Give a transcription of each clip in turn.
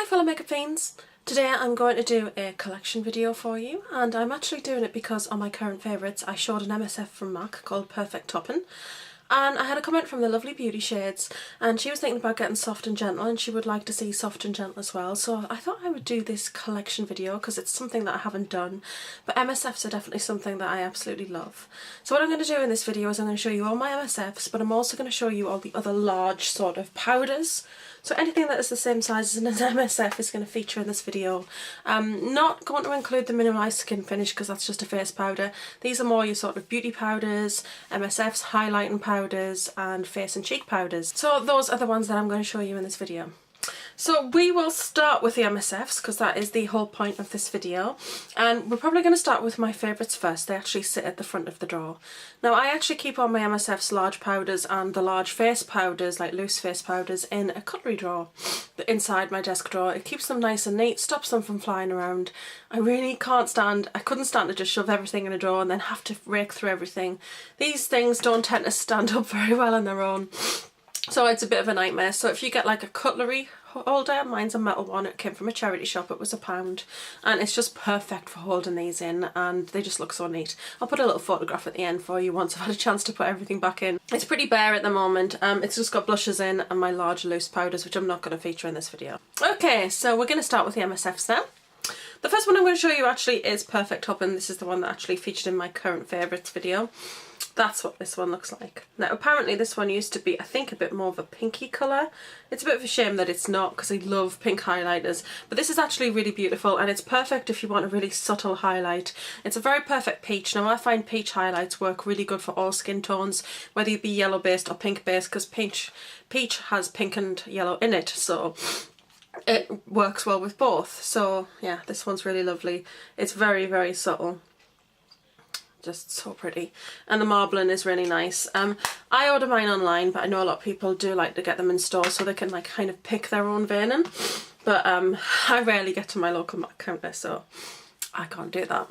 fellow makeup fiends! Today I'm going to do a collection video for you, and I'm actually doing it because on my current favourites I showed an MSF from MAC called Perfect Toppin', and I had a comment from the lovely Beauty Shades, and she was thinking about getting soft and gentle and she would like to see soft and gentle as well, so I thought I would do this collection video because it's something that I haven't done, but MSFs are definitely something that I absolutely love. So what I'm going to do in this video is I'm going to show you all my MSFs, but I'm also going to show you all the other large sort of powders. So anything that is the same size as an MSF is going to feature in this video. I'm not going to include the mineralize skin finish because that's just a face powder. These are more your sort of beauty powders, MSFs, highlighting powders and face and cheek powders. So those are the ones that I'm going to show you in this video. So we will start with the MSFs because that is the whole point of this video, and we're probably going to start with my favourites first. They actually sit at the front of the drawer. Now I actually keep all my MSFs, large powders and the large face powders, like loose face powders, in a cutlery drawer inside my desk drawer. It keeps them nice and neat, stops them from flying around. I couldn't stand to just shove everything in a drawer and then have to rake through everything. These things don't tend to stand up very well on their own, so it's a bit of a nightmare. So if you get like a cutlery holder, mine's a metal one, it came from a charity shop, it was £1, and it's just perfect for holding these in and they just look so neat. I'll put a little photograph at the end for you once I've had a chance to put everything back in. It's pretty bare at the moment. It's just got blushes in and my large loose powders, which I'm not going to feature in this video. Okay, so we're going to start with the MSFs now. The first one I'm going to show you actually is Perfect Toppin'. This is the one that actually featured in my current favourites video. That's what this one looks like. Now apparently this one used to be, I think, a bit more of a pinky colour. It's a bit of a shame that it's not because I love pink highlighters, but this is actually really beautiful and it's perfect if you want a really subtle highlight. It's a very perfect peach. Now I find peach highlights work really good for all skin tones, whether you be yellow based or pink based, because peach has pink and yellow in it, so it works well with both. So yeah, this one's really lovely. It's very, very subtle. Just so pretty, and the marbling is really nice. I order mine online, but I know a lot of people do like to get them in stores so they can like kind of pick their own veining, but I rarely get to my local MAC counter, so I can't do that.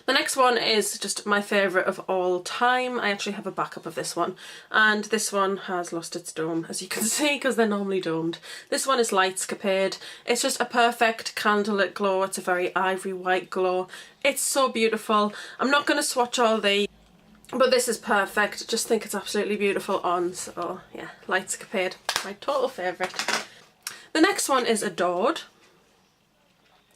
The next one is just my favourite of all time. I actually have a backup of this one, and this one has lost its dome, as you can see, because they're normally domed. This one is Lightscapade. It's just a perfect candlelit glow. It's a very ivory white glow. It's so beautiful. I'm not going to swatch all the, but this is perfect. Just think it's absolutely beautiful on. So yeah, Lightscapade, my total favourite. The next one is Adored,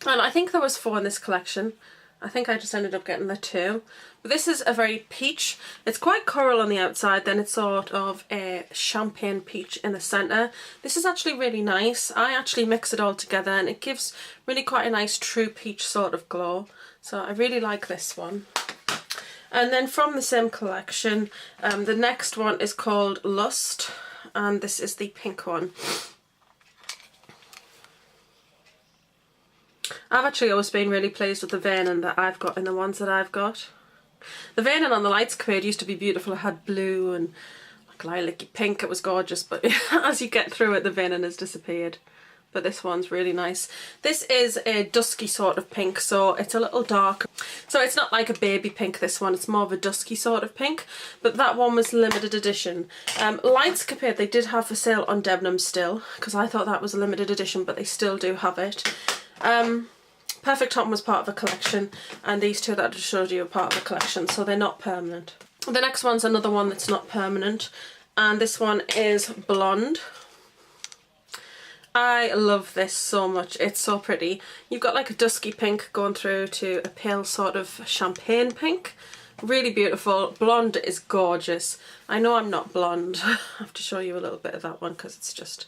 and I think there was 4 in this collection. I think I just ended up getting the 2. But this is a very peach. It's quite coral on the outside, then it's sort of a champagne peach in the centre. This is actually really nice. I actually mix it all together and it gives really quite a nice true peach sort of glow. So I really like this one. And then from the same collection, the next one is called Lust, and this is the pink one. I've actually always been really pleased with the veining that I've got in the ones that I've got. The veining on the Lightscapade used to be beautiful. It had blue and like lilac pink. It was gorgeous, but as you get through it, the veining has disappeared. But this one's really nice. This is a dusky sort of pink, so it's a little dark. So it's not like a baby pink, this one. It's more of a dusky sort of pink, but that one was limited edition. Lightscapade, they did have for sale on Denim still, because I thought that was a limited edition, but they still do have it. Perfect Toppin' was part of a collection, and these 2 that I just showed you are part of a collection, so they're not permanent. The next one's another one that's not permanent, and this one is Blonde. I love this so much. It's so pretty. You've got like a dusky pink going through to a pale sort of champagne pink. Really beautiful. Blonde is gorgeous. I know I'm not blonde. I have to show you a little bit of that one because it's just,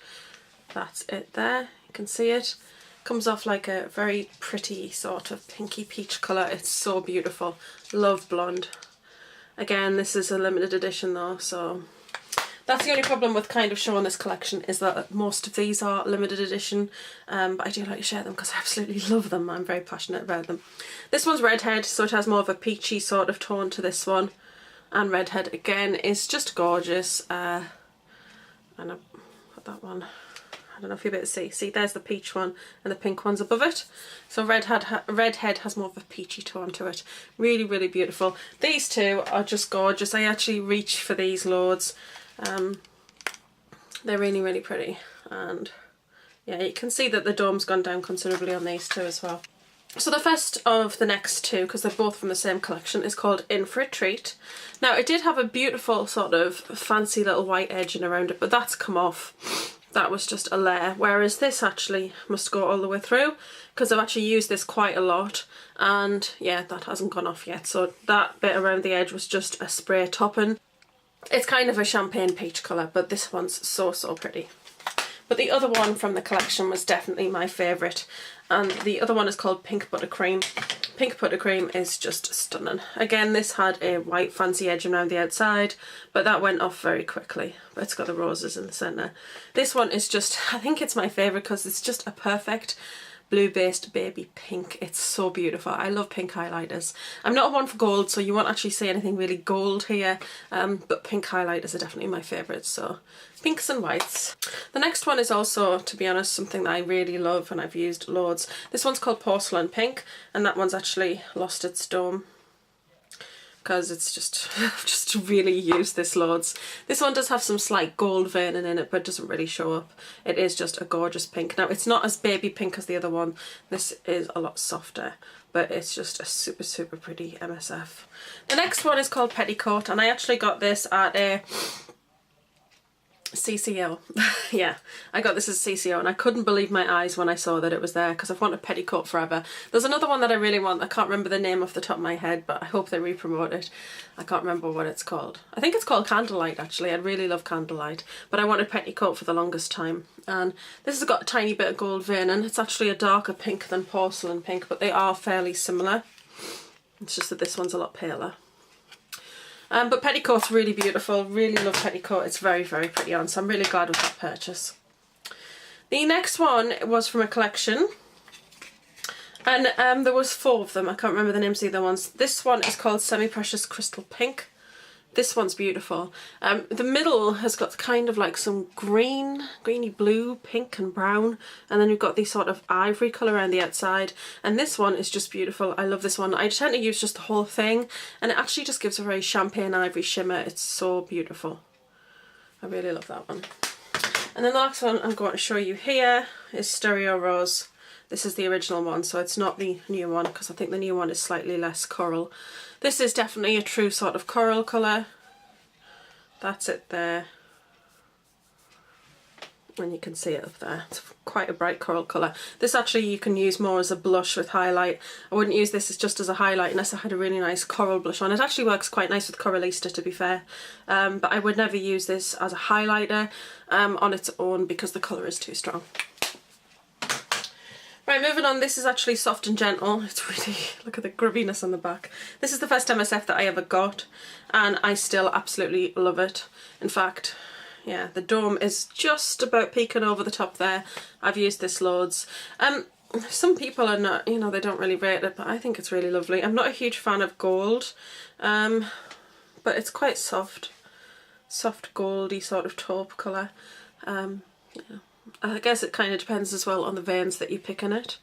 that's it there. You can see it. Comes off like a very pretty sort of pinky peach colour. It's so beautiful. Love Blonde. Again, this is a limited edition though, so that's the only problem with kind of showing this collection, is that most of these are limited edition, but I do like to share them because I absolutely love them. I'm very passionate about them. This one's Redhead, so it has more of a peachy sort of tone to this one, and Redhead again is just gorgeous. And I put that one, I don't know if you'll be able to see, there's the peach one and the pink one's above it. So Redhead has more of a peachy tone to it. Really, really beautiful. These 2 are just gorgeous. I actually reach for these loads. They're really, really pretty, and Yeah, you can see that the dome's gone down considerably on these two as well. So the first of the next two, because they're both from the same collection, is called In For A Treat. Now it did have a beautiful sort of fancy little white edging around it, but that's come off. That was just a layer, whereas this actually must go all the way through, because I've actually used this quite a lot, and yeah, that hasn't gone off yet. So that bit around the edge was just a spray topping. It's kind of a champagne peach colour, but this one's so pretty. But the other one from the collection was definitely my favourite, and the other one is called Pink Buttercream. Pink Buttercream is just stunning. Again, this had a white fancy edge around the outside, but that went off very quickly. But it's got the roses in the centre. This one is just, I think it's my favourite because it's just a perfect blue-based baby pink. It's so beautiful. I love pink highlighters. I'm not one for gold, so you won't actually see anything really gold here, but pink highlighters are definitely my favourites, so pinks and whites. The next one is also, to be honest, something that I really love and I've used loads. This one's called Porcelain Pink, and that one's actually lost its dome because it's just, I've just really used this loads. This one does have some slight gold veining in it, but it doesn't really show up. It is just a gorgeous pink. Now, it's not as baby pink as the other one. This is a lot softer, but it's just a super pretty MSF. The next one is called Petticoat, and I actually got this at a CCO. Yeah, I got this as CCO, and I couldn't believe my eyes when I saw that it was there, because I've wanted Petticoat forever. There's another one that I really want. I can't remember the name off the top of my head, but I hope they re-promote it. I can't remember what it's called. I think it's called Candlelight, actually. I really love Candlelight, but I wanted Petticoat for the longest time. And this has got a tiny bit of gold veining. It's actually a darker pink than Porcelain Pink, but they are fairly similar. It's just that this one's a lot paler. But Petticoat's really beautiful. Really love Petticoat. It's very pretty on, so I'm really glad with that purchase. The next one was from a collection, and there was 4 of them. I can't remember the names of the other ones. This one is called Semi Precious Crystal Pink. This one's beautiful. The middle has got kind of like some greeny blue, pink and brown, and then you've got this sort of ivory colour around the outside, and this one is just beautiful. I love this one. I tend to use just the whole thing, and it actually just gives a very champagne ivory shimmer. It's so beautiful. I really love that one. And then the last one I'm going to show you here is Stereo Rose. This is the original one, so it's not the new one, because I think the new one is slightly less coral. This is definitely a true sort of coral colour. That's it there. And you can see it up there. It's quite a bright coral colour. This actually you can use more as a blush with highlight. I wouldn't use this as just as a highlight unless I had a really nice coral blush on. It actually works quite nice with Coralista, to be fair. But I would never use this as a highlighter on its own because the colour is too strong. Right, moving on, this is actually Soft and Gentle. It's really, look at the grubbiness on the back. This is the first MSF that I ever got, and I still absolutely love it. In fact, yeah, the dome is just about peeking over the top there. I've used this loads. Some people are not, you know, they don't really rate it, but I think it's really lovely. I'm not a huge fan of gold, but it's quite soft goldy sort of taupe colour. Yeah. I guess it kind of depends as well on the veins that you pick in it.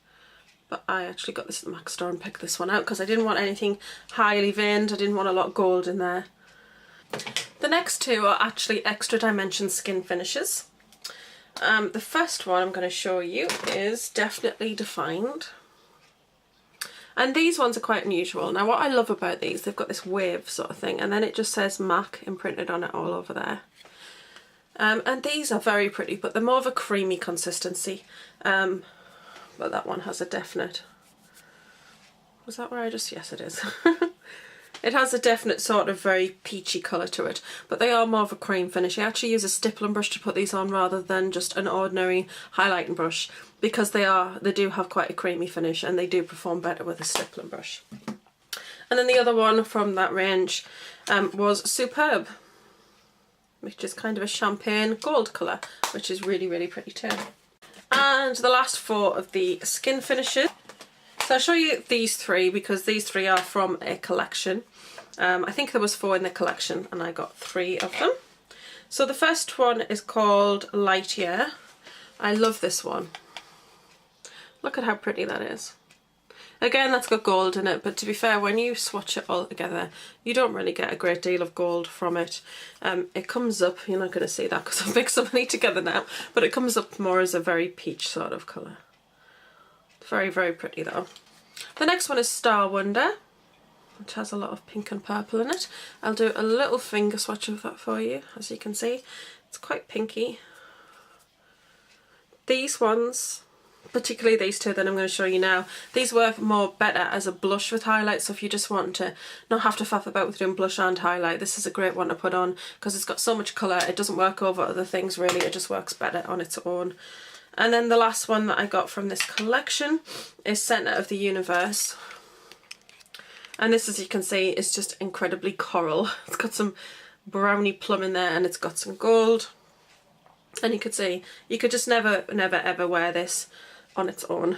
But I actually got this at the MAC store and picked this one out because I didn't want anything highly veined. I didn't want a lot of gold in there. The next two are actually Extra Dimension Skin Finishes. The first one I'm going to show you is Definitely Defined. And these ones are quite unusual. Now what I love about these, they've got this wave sort of thing, and then it just says MAC imprinted on it all over there. And these are very pretty, but they're more of a creamy consistency. But that one has a definite... Was that where I just... Yes, it is. It has a definite sort of very peachy colour to it, but they are more of a cream finish. I actually use a stippling brush to put these on rather than just an ordinary highlighting brush, because they do have quite a creamy finish and they do perform better with a stippling brush. And then the other one from that range was Superb, which is kind of a champagne gold colour, which is really pretty too. And the last 4 of the skin finishes. So I'll show you these 3 because these 3 are from a collection. I think there was 4 in the collection and I got 3 of them. So the first one is called Light Year. I love this one. Look at how pretty that is. Again, that's got gold in it, but to be fair, when you swatch it all together, you don't really get a great deal of gold from it. It comes up, you're not going to see that because I've mixed so many together now, but it comes up more as a very peach sort of colour. Very, very pretty though. The next one is Star Wonder, which has a lot of pink and purple in it. I'll do a little finger swatch of that for you. As you can see, it's quite pinky. These ones, particularly these two that I'm going to show you now, these work more better as a blush with highlight. So if you just want to not have to faff about with doing blush and highlight, this is a great one to put on because it's got so much colour. It doesn't work over other things really, it just works better on its own. And then the last one that I got from this collection is Centre of the Universe. And this, as you can see, is just incredibly coral. It's got some browny plum in there and it's got some gold. And you could see, you could just never ever wear this on its own.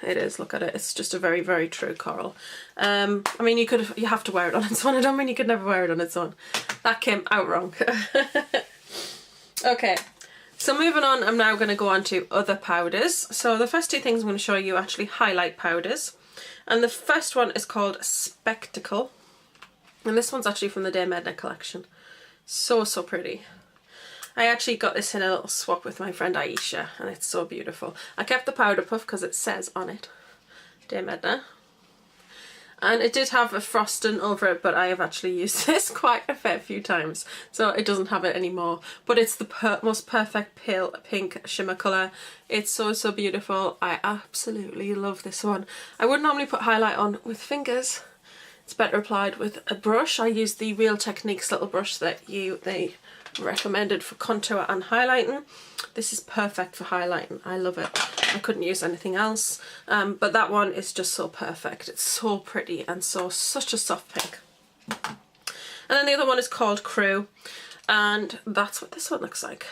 It is, look at it, it's just a very, very true coral. I mean, you have to wear it on its own. I don't mean you could never wear it on its own. That came out wrong. Okay. So moving on, I'm now going to go on to other powders. So the first two things I'm going to show you are actually highlight powders. And the first one is called Spectacle. And this one's actually from the Decay collection. So, so pretty. I actually got this in a little swap with my friend Aisha and it's so beautiful. I kept the powder puff because it says on it, Decay. And it did have a frosting over it, but I have actually used this quite a fair few times, so it doesn't have it anymore. But it's the most perfect pale pink shimmer colour. It's so, so beautiful. I absolutely love this one. I would normally put highlight on with fingers. It's better applied with a brush. I use the Real Techniques little brush that they recommended for contour and highlighting. This is perfect for highlighting. I love it. I couldn't use anything else, but that one is just so perfect. It's so pretty and such a soft pink. And then the other one is called Crew, and that's what this one looks like.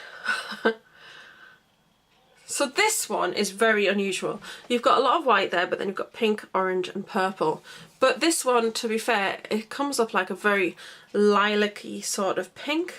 So this one is very unusual. You've got a lot of white there, but then you've got pink, orange and purple. But this one, to be fair, it comes up like a very lilac-y sort of pink,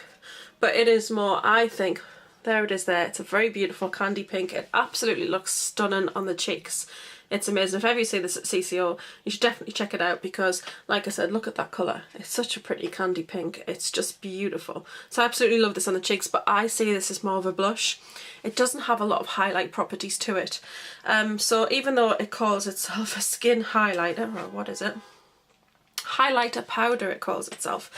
but it is more, I think, there it is there. It's a very beautiful candy pink. It absolutely looks stunning on the cheeks. It's amazing. If ever you see this at CCO, you should definitely check it out because, like I said, look at that colour. It's such a pretty candy pink. It's just beautiful. So I absolutely love this on the cheeks, but I see this as more of a blush. It doesn't have a lot of highlight properties to it. So even though it calls itself a skin highlighter, or what is it? Highlighter powder it calls itself.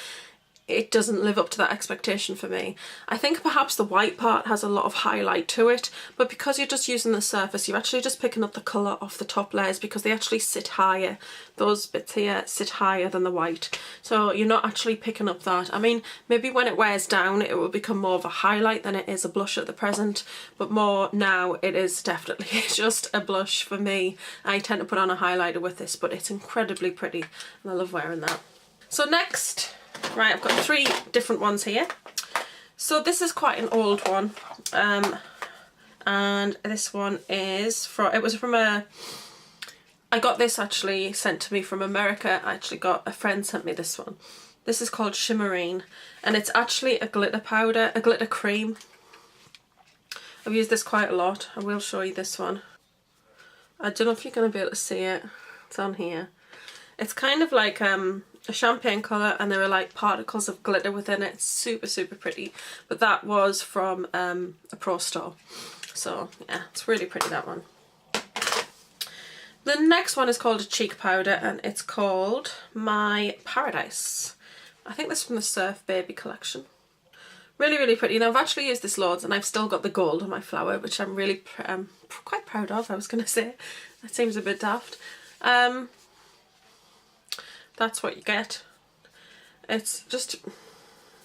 It doesn't live up to that expectation for me. I think perhaps the white part has a lot of highlight to it, but because you're just using the surface, you're actually just picking up the colour off the top layers because they actually sit higher. Those bits here sit higher than the white. So you're not actually picking up that. I mean, maybe when it wears down, it will become more of a highlight than it is a blush at the present, but more now it is definitely just a blush for me. I tend to put on a highlighter with this, but it's incredibly pretty and I love wearing that. So next, right, I've got three different ones here. So this is quite an old one, and this one is I got this actually sent to me from America. I actually got a friend sent me this one. This is called Shimmerene, and it's actually a glitter powder, a glitter cream. I've used this quite a lot. I will show you this one. I don't know if you're going to be able to see it. It's on here. It's kind of like a champagne colour and there are like particles of glitter within it. It's super, super pretty. But that was from a pro store. So yeah, it's really pretty, that one. The next one is called a cheek powder and it's called My Paradise. I think this is from the Surf Baby collection. Really, really pretty. Now I've actually used this loads and I've still got the gold on my flower, which I'm really quite proud of, I was going to say. That seems a bit daft. That's what you get. It's just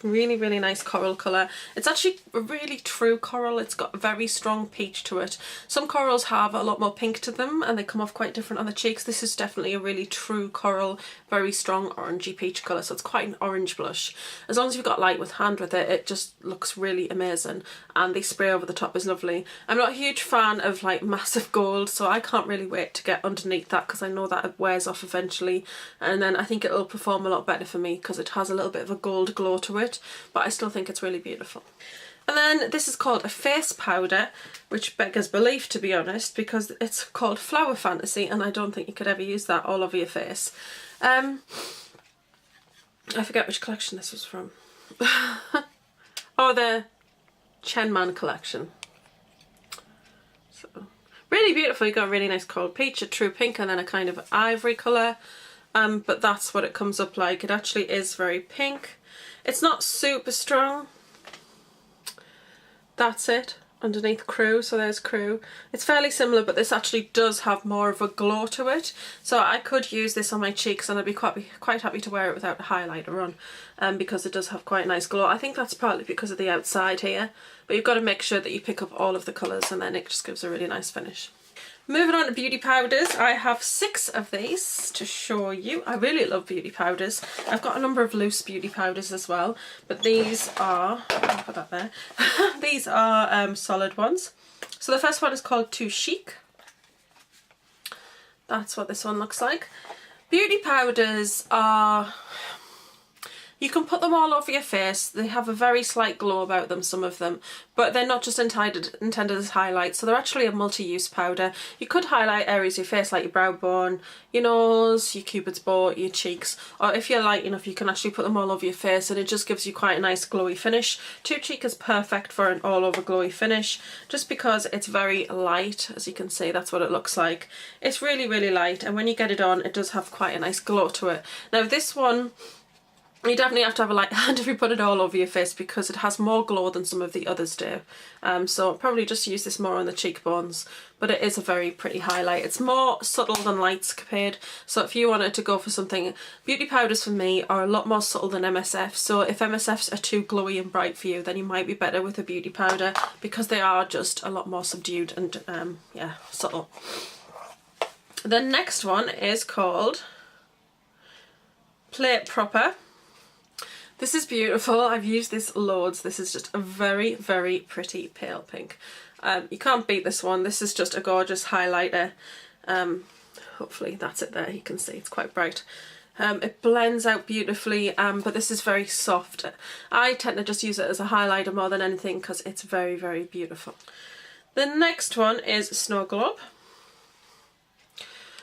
really, really nice coral colour. It's actually a really true coral. It's got a very strong peach to it. Some corals have a lot more pink to them and they come off quite different on the cheeks. This is definitely a really true coral, very strong orangey peach colour, so it's quite an orange blush. As long as you've got light with hand with it, it just looks really amazing, and the spray over the top is lovely. I'm not a huge fan of like massive gold, so I can't really wait to get underneath that because I know that it wears off eventually, and then I think it'll perform a lot better for me because it has a little bit of a gold glow to it, but I still think it's really beautiful. And then this is called a face powder, which beggars belief, to be honest, because it's called Flower Fantasy, and I don't think you could ever use that all over your face. I forget which collection this was from. Oh, the Chenman collection. So really beautiful. You got a really nice cold peach, a true pink, and then a kind of ivory colour. But that's what it comes up like. It actually is very pink. It's not super strong. That's it. Underneath Crew, so there's Crew. It's fairly similar, but this actually does have more of a glow to it. So I could use this on my cheeks and I'd be quite happy to wear it without a highlighter on, because it does have quite a nice glow. I think that's partly because of the outside here, but you've got to make sure that you pick up all of the colours, and then it just gives a really nice finish. Moving on to beauty powders, I have 6 of these to show you. I really love beauty powders. I've got a number of loose beauty powders as well, but these are, I'll put that there, these are solid ones. So the first one is called Too Chic. That's what this one looks like. Beauty powders are, you can put them all over your face. They have a very slight glow about them, some of them, but they're not just intended as highlights, so they're actually a multi-use powder. You could highlight areas of your face like your brow bone, your nose, your cupid's bow, your cheeks, or if you're light enough you can actually put them all over your face, and it just gives you quite a nice glowy finish. Too Chic is perfect for an all over glowy finish just because it's very light. As you can see, that's what it looks like. It's really, really light, and when you get it on it does have quite a nice glow to it. Now this one, you definitely have to have a light hand if you put it all over your face because it has more glow than some of the others do. So I'll probably just use this more on the cheekbones, but it is a very pretty highlight. It's more subtle than Lightscapade, so if you wanted to go for something, beauty powders for me are a lot more subtle than MSF, so if MSFs are too glowy and bright for you, then you might be better with a beauty powder because they are just a lot more subdued and yeah, subtle. The next one is called Play It Proper. This is beautiful. I've used this loads. This is just a very, very pretty pale pink. You can't beat this one. This is just a gorgeous highlighter. Hopefully that's it there. You can see it's quite bright. It blends out beautifully, but this is very soft. I tend to just use it as a highlighter more than anything because it's very, very beautiful. The next one is Snowglobe.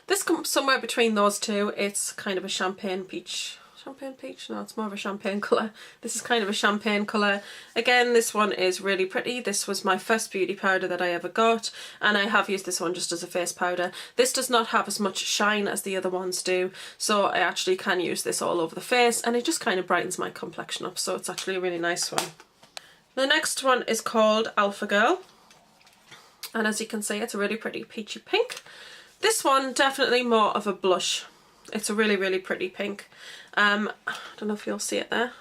This comes somewhere between those two. It's kind of a champagne peach. Champagne peach? No, it's more of a champagne colour. This is kind of a champagne colour. Again, this one is really pretty. This was my first beauty powder that I ever got, and I have used this one just as a face powder. This does not have as much shine as the other ones do, so I actually can use this all over the face, and it just kind of brightens my complexion up, so it's actually a really nice one. The next one is called Alpha Girl, and as you can see, it's a really pretty peachy pink. This one, definitely more of a blush. It's a really, really pretty pink. I don't know if you'll see it there.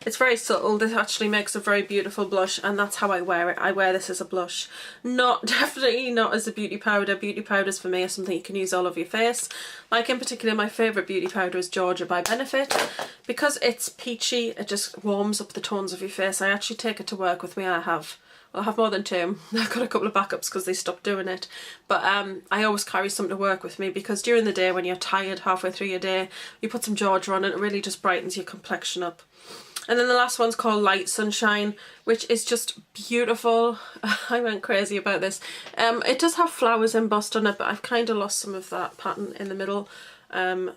It's very subtle. This actually makes a very beautiful blush, and that's how I wear it. I wear this as a blush. Definitely not as a beauty powder. Beauty powders for me are something you can use all over your face. Like in particular, my favourite beauty powder is Georgia by Benefit. Because it's peachy, it just warms up the tones of your face. I actually take it to work with me. I have more than 2. I've got a couple of backups because they stopped doing it, but I always carry some to work with me because during the day when you're tired halfway through your day, you put some Georgia on and it really just brightens your complexion up. And then the last one's called Light Sunshine, which is just beautiful. I went crazy about this. It does have flowers embossed on it, but I've kind of lost some of that pattern in the middle. And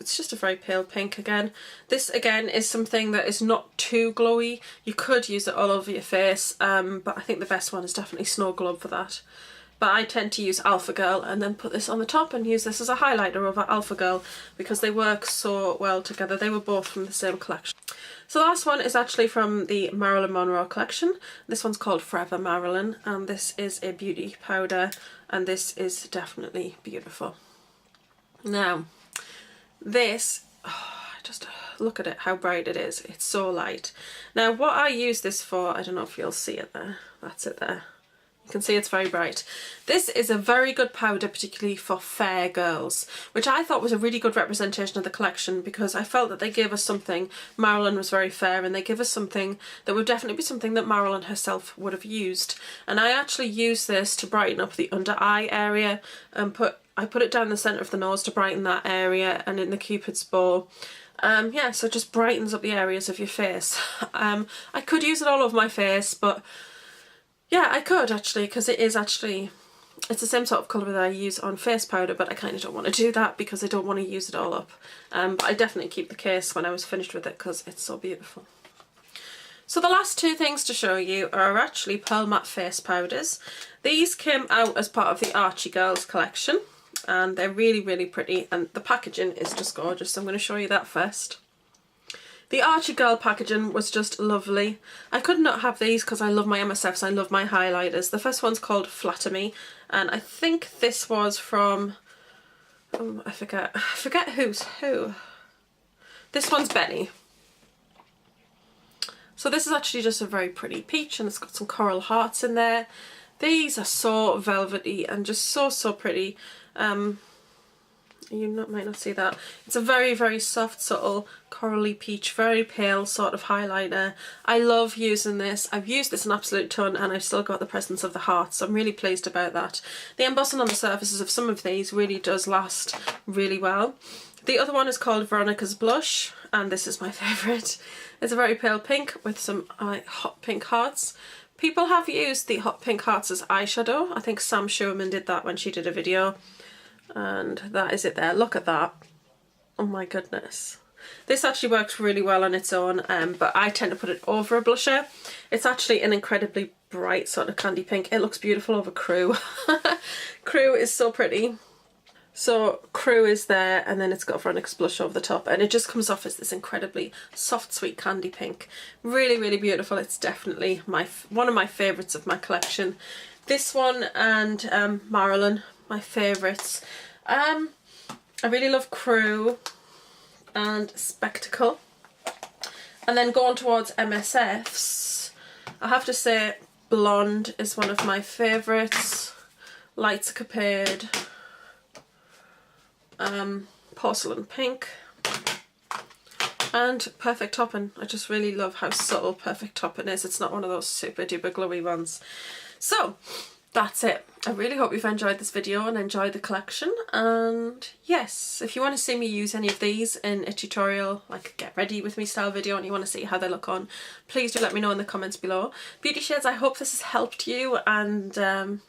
it's just a very pale pink again. This again is something that is not too glowy. You could use it all over your face, but I think the best one is definitely Snowglobe for that. But I tend to use Alpha Girl and then put this on the top and use this as a highlighter over Alpha Girl because they work so well together. They were both from the same collection. So the last one is actually from the Marilyn Monroe collection. This one's called Forever Marilyn, and this is a beauty powder, and this is definitely beautiful. Now, this, just look at it, how bright it is. It's so light. Now, what I use this for, I don't know if you'll see it there. That's it there. You can see it's very bright. This is a very good powder, particularly for fair girls, which I thought was a really good representation of the collection because I felt that they gave us something. Marilyn was very fair, and they give us something that would definitely be something that Marilyn herself would have used. And I actually use this to brighten up the under eye area and put I put it down the centre of the nose to brighten that area, and in the Cupid's bow. Yeah, so it just brightens up the areas of your face. I could use it all over my face, but yeah, I could actually, because it's the same sort of colour that I use on face powder, but I kind of don't want to do that because I don't want to use it all up. But I definitely keep the case when I was finished with it because it's so beautiful. So the last two things to show you are actually pearl matte face powders. These came out as part of the Archie Girls collection, and they're really, really pretty, and the packaging is just gorgeous, so I'm going to show you that first. The Archie Girl packaging was just lovely. I could not have these because I love my MSFs, I love my highlighters. The first one's called Flatter Me, and I think this was from, I forget who's who. This one's Benny. So this is actually just a very pretty peach, and it's got some coral hearts in there. These are so velvety and just so pretty. You might not see that. It's a very, very soft, subtle, corally peach, very pale sort of highlighter. I love using this. I've used this an absolute ton, and I've still got the presence of the hearts, so I'm really pleased about that. The embossing on the surfaces of some of these really does last really well. The other one is called Veronica's Blush, and this is my favourite. It's a very pale pink with some hot pink hearts. People have used the hot pink hearts as eyeshadow. I think Sam Schumann did that when she did a video. And that is it there. Look at that. Oh my goodness. This actually works really well on its own, but I tend to put it over a blusher. It's actually an incredibly bright sort of candy pink. It looks beautiful over Crew. Crew is so pretty. So Crew is there, and then it's got Veronica's Blush over the top, and it just comes off as this incredibly soft, sweet candy pink. Really, really beautiful. It's definitely one of my favourites of my collection. This one and Marilyn, my favourites. I really love Crew and Spectacle. And then going towards MSFs, I have to say Blonde is one of my favourites. Lightscapade. Porcelain Pink, and Perfect Topping. I just really love how subtle Perfect Topping is. It's not one of those super duper glowy ones. So that's it. I really hope you've enjoyed this video and enjoyed the collection, and yes, if you want to see me use any of these in a tutorial, like get ready with me style video, and you want to see how they look on, please do let me know in the comments below. Beauty shades, I hope this has helped you, and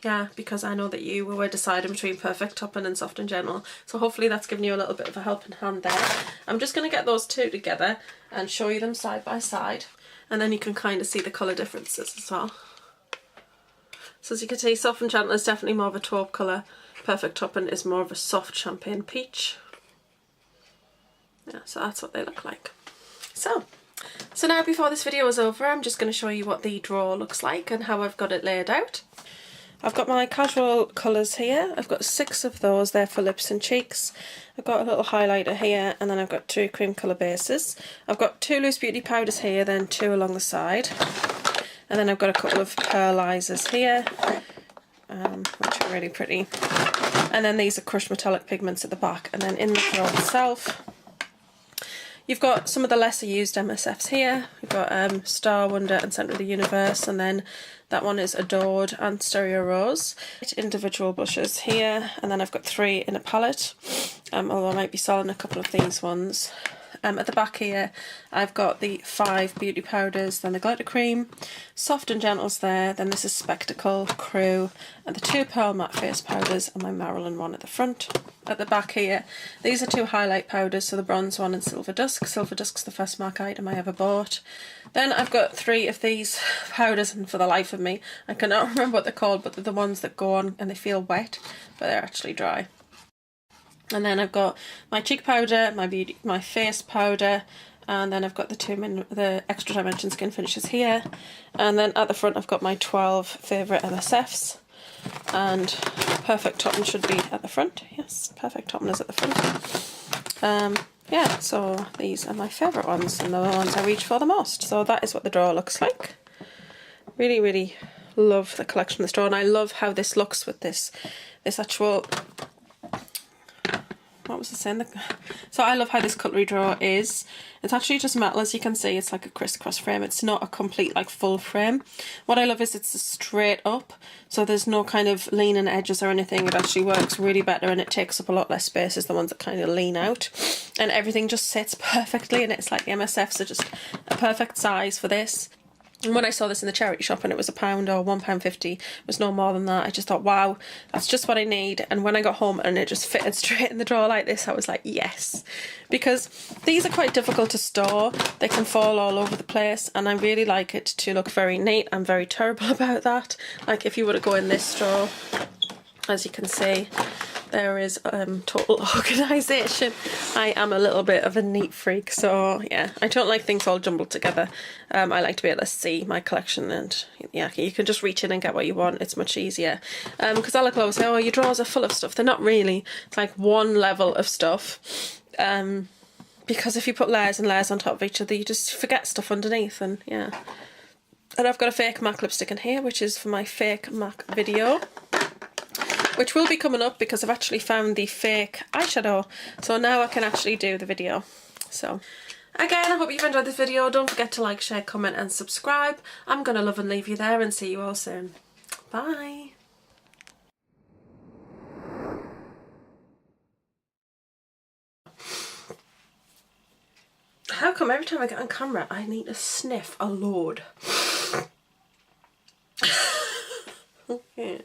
yeah, because I know that you were deciding between Perfect Topping and Soft and Gentle, so hopefully that's given you a little bit of a helping hand there. I'm just going to get those two together and show you them side by side, and then you can kind of see the colour differences as well. So as you can see, Soft and Gentle is definitely more of a taupe colour. Perfect Topping is more of a soft champagne peach. Yeah, so that's what they look like. So now before this video is over, I'm just going to show you what the drawer looks like and how I've got it laid out. I've got my casual colours here. I've got 6 of those there for lips and cheeks. I've got a little highlighter here, and then I've got 2 cream colour bases. I've got 2 loose beauty powders here, then 2 along the side. And then I've got a couple of pearlizers here, which are really pretty. And then these are crushed metallic pigments at the back. And then in the drawer itself, you've got some of the lesser used MSFs here. You've got Star, Wonder and Centre of the Universe, and then that one is Adored and Stereo Rose. Individual blushes here, and then I've got 3 in a palette, although I might be selling a couple of these ones. At the back here I've got the 5 beauty powders, then the glitter cream, Soft and Gentle's there, then this is Spectacle, Crew, and the 2 pearl matte face powders, and my Marilyn one at the front. At the back here, these are 2 highlight powders, so the bronze one and Silver Dusk. Silver Dusk's the first MAC item I ever bought. Then I've got 3 of these powders, and for the life of me I cannot remember what they're called, but they're the ones that go on and they feel wet, but they're actually dry. And then I've got my cheek powder, my face powder, and then I've got the Extra Dimension Skin Finishes here. And then at the front I've got my 12 favourite MSFs, and Perfect Topping should be at the front. Yes, Perfect Topping is at the front. Yeah, so these are my favourite ones, and the ones I reach for the most. So that is what the drawer looks like. Really, really love the collection of this drawer, and I love how this looks with this actual... was I saying? So I love how this cutlery drawer is. It's actually just metal, as you can see. It's like a crisscross frame. It's not a complete like full frame. What I love is it's straight up, so there's no kind of leaning edges or anything. It actually works really better, and it takes up a lot less space as the ones that kind of lean out. And everything just sits perfectly, and it's like the MSFs are just a perfect size for this. And when I saw this in the charity shop and it was £1 or £1.50, it was no more than that, I just thought, wow, that's just what I need. And when I got home and it just fitted straight in the drawer like this, I was like, yes. Because these are quite difficult to store. They can fall all over the place, and I really like it to look very neat. I'm very terrible about that. Like if you were to go in this drawer, as you can see, there is total organisation. I am a little bit of a neat freak, so yeah, I don't like things all jumbled together. I like to be able to see my collection, and yeah, you can just reach in and get what you want. It's much easier. Because a lot of people say, oh, your drawers are full of stuff. They're not really. It's like one level of stuff. Because if you put layers and layers on top of each other, you just forget stuff underneath, and yeah. And I've got a fake MAC lipstick in here, which is for my fake MAC video, which will be coming up because I've actually found the fake eyeshadow, so now I can actually do the video. So again, I hope you've enjoyed this video. Don't forget to like, share, comment and subscribe. I'm gonna love and leave you there, and see you all soon. Bye. How come every time I get on camera I need to sniff a load? Okay.